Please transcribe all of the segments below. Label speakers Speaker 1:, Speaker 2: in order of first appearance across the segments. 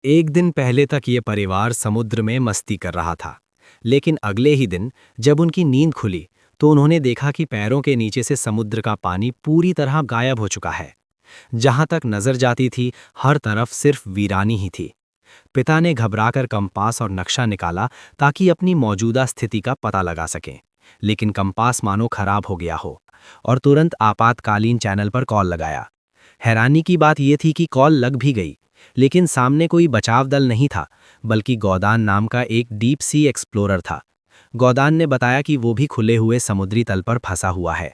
Speaker 1: एक दिन पहले तक ये परिवार समुद्र में मस्ती कर रहा था। लेकिन अगले ही दिन जब उनकी नींद खुली तो उन्होंने देखा कि पैरों के नीचे से समुद्र का पानी पूरी तरह गायब हो चुका है। जहां तक नजर जाती थी, हर तरफ सिर्फ वीरानी ही थी। पिता ने घबराकर कंपास और नक्शा निकाला ताकि अपनी मौजूदा स्थिति का पता लगा सकें। लेकिन कंपास मानो खराब हो गया हो और तुरंत आपातकालीन चैनल पर कॉल लगाया। हैरानी की बात यह थी कि कॉल लग भी गई, लेकिन सामने कोई बचाव दल नहीं था, बल्कि गोदान नाम का एक डीप सी एक्सप्लोरर था। गोदान ने बताया कि वो भी खुले हुए समुद्री तल पर फंसा हुआ है।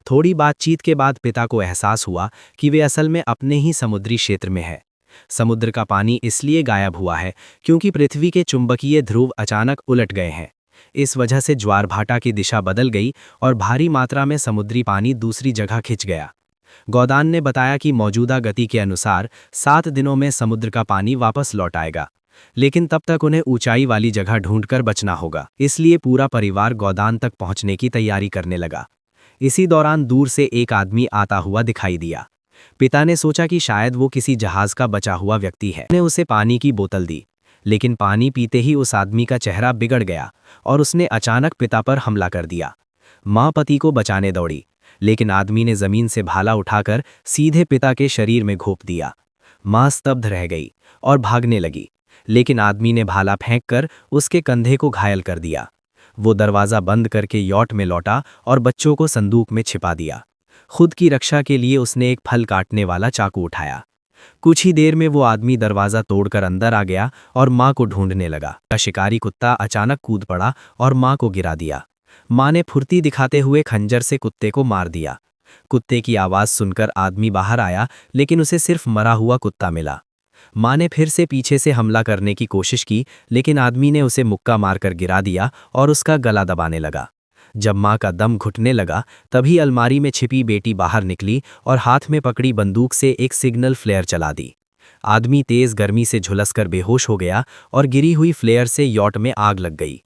Speaker 1: थोड़ी बातचीत के बाद पिता को एहसास हुआ कि वे असल में अपने ही समुद्री क्षेत्र में है। समुद्र का पानी इसलिए गायब हुआ है क्योंकि पृथ्वी के चुंबकीय ध्रुव अचानक उलट गए हैं। इस वजह से ज्वार भाटा की दिशा बदल गई और भारी मात्रा में समुद्री पानी दूसरी जगह खिंच गया। गोदान ने बताया कि मौजूदा गति के अनुसार 7 दिनों में समुद्र का पानी वापस लौट आएगा, लेकिन तब तक उन्हें ऊंचाई वाली जगह ढूंढकर बचना होगा। इसलिए पूरा परिवार गोदान तक पहुंचने की तैयारी करने लगा। इसी दौरान दूर से एक आदमी आता हुआ दिखाई दिया। पिता ने सोचा कि शायद वो किसी जहाज का बचा हुआ व्यक्ति है। उन्हें उसे पानी की बोतल दी, लेकिन पानी पीते ही उस आदमी का चेहरा बिगड़ गया और उसने अचानक पिता पर हमला कर दिया। माँ पति को बचाने दौड़ी, लेकिन आदमी ने जमीन से भाला उठाकर सीधे पिता के शरीर में घोंप दिया। माँ स्तब्ध रह गई और भागने लगी, लेकिन आदमी ने भाला फेंककर उसके कंधे को घायल कर दिया। वो दरवाज़ा बंद करके यॉट में लौटा और बच्चों को संदूक में छिपा दिया। खुद की रक्षा के लिए उसने एक फल काटने वाला चाकू उठाया। कुछ ही देर में वो आदमी दरवाज़ा तोड़कर अंदर आ गया और माँ को ढूंढने लगा। शिकारी कुत्ता अचानक कूद पड़ा और माँ को गिरा दिया। माँ ने फुर्ती दिखाते हुए खंजर से कुत्ते को मार दिया। कुत्ते की आवाज़ सुनकर आदमी बाहर आया, लेकिन उसे सिर्फ मरा हुआ कुत्ता मिला। माँ ने फिर से पीछे से हमला करने की कोशिश की, लेकिन आदमी ने उसे मुक्का मारकर गिरा दिया और उसका गला दबाने लगा। जब माँ का दम घुटने लगा, तभी अलमारी में छिपी बेटी बाहर निकली और हाथ में पकड़ी बंदूक से एक सिग्नल फ्लेयर चला दी। आदमी तेज गर्मी से झुलसकर बेहोश हो गया और गिरी हुई फ्लेयर से यॉट में आग लग गई।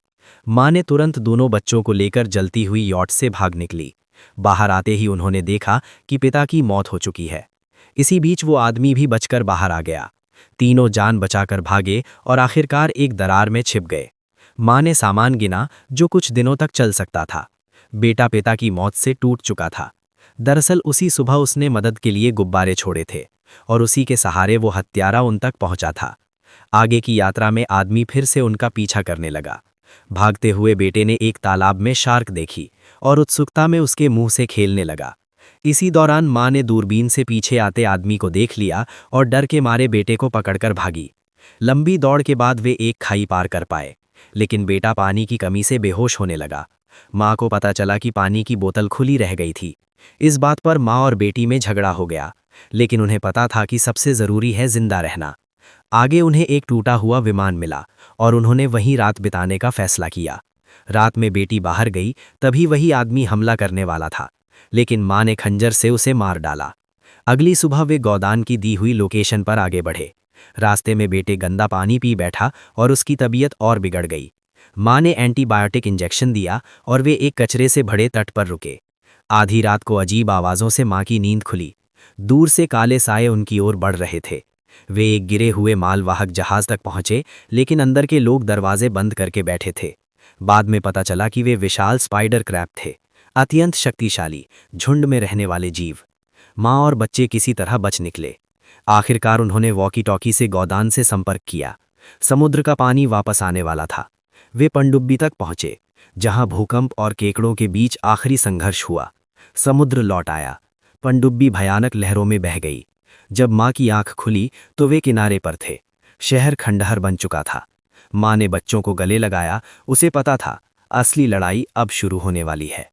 Speaker 1: माँ ने तुरंत दोनों बच्चों को लेकर जलती हुई यॉट से भाग निकली। बाहर आते ही उन्होंने देखा कि पिता की मौत हो चुकी है। इसी बीच वो आदमी भी बचकर बाहर आ गया। तीनों जान बचाकर भागे और आखिरकार एक दरार में छिप गए। माँ ने सामान गिना जो कुछ दिनों तक चल सकता था। बेटा पिता की मौत से टूट चुका था। दरअसल उसी सुबह उसने मदद के लिए गुब्बारे छोड़े थे और उसी के सहारे वो हत्यारा उन तक पहुंचा था। आगे की यात्रा में आदमी फिर से उनका पीछा करने लगा। भागते हुए बेटे ने एक तालाब में शार्क देखी और उत्सुकता में उसके मुंह से खेलने लगा। इसी दौरान माँ ने दूरबीन से पीछे आते आदमी को देख लिया और डर के मारे बेटे को पकड़कर भागी। लंबी दौड़ के बाद वे एक खाई पार कर पाए, लेकिन बेटा पानी की कमी से बेहोश होने लगा। माँ को पता चला कि पानी की बोतल खुली रह गई थी। इस बात पर माँ और बेटी में झगड़ा हो गया, लेकिन उन्हें पता था कि सबसे ज़रूरी है जिंदा रहना। आगे उन्हें एक टूटा हुआ विमान मिला और उन्होंने वहीं रात बिताने का फैसला किया। रात में बेटी बाहर गई, तभी वही आदमी हमला करने वाला था, लेकिन माँ ने खंजर से उसे मार डाला। अगली सुबह वे गोदान की दी हुई लोकेशन पर आगे बढ़े। रास्ते में बेटे गंदा पानी पी बैठा और उसकी तबीयत और बिगड़ गई। माँ ने एंटीबायोटिक इंजेक्शन दिया और वे एक कचरे से भरे तट पर रुके। आधी रात को अजीब आवाज़ों से माँ की नींद खुली। दूर से काले साए उनकी ओर बढ़ रहे थे। वे एक गिरे हुए मालवाहक जहाज तक पहुंचे, लेकिन अंदर के लोग दरवाजे बंद करके बैठे थे। बाद में पता चला कि वे विशाल स्पाइडर क्रैब थे, अत्यंत शक्तिशाली, झुंड में रहने वाले जीव। माँ और बच्चे किसी तरह बच निकले। आखिरकार उन्होंने वॉकी टॉकी से गोदान से संपर्क किया। समुद्र का पानी वापस आने वाला था। वे पनडुब्बी तक पहुंचे, जहां भूकंप और केकड़ों के बीच आखिरी संघर्ष हुआ। समुद्र लौट आया। पनडुब्बी भयानक लहरों में बह गई। जब माँ की आंख खुली तो वे किनारे पर थे। शहर खंडहर बन चुका था। माँ ने बच्चों को गले लगाया। उसे पता था असली लड़ाई अब शुरू होने वाली है।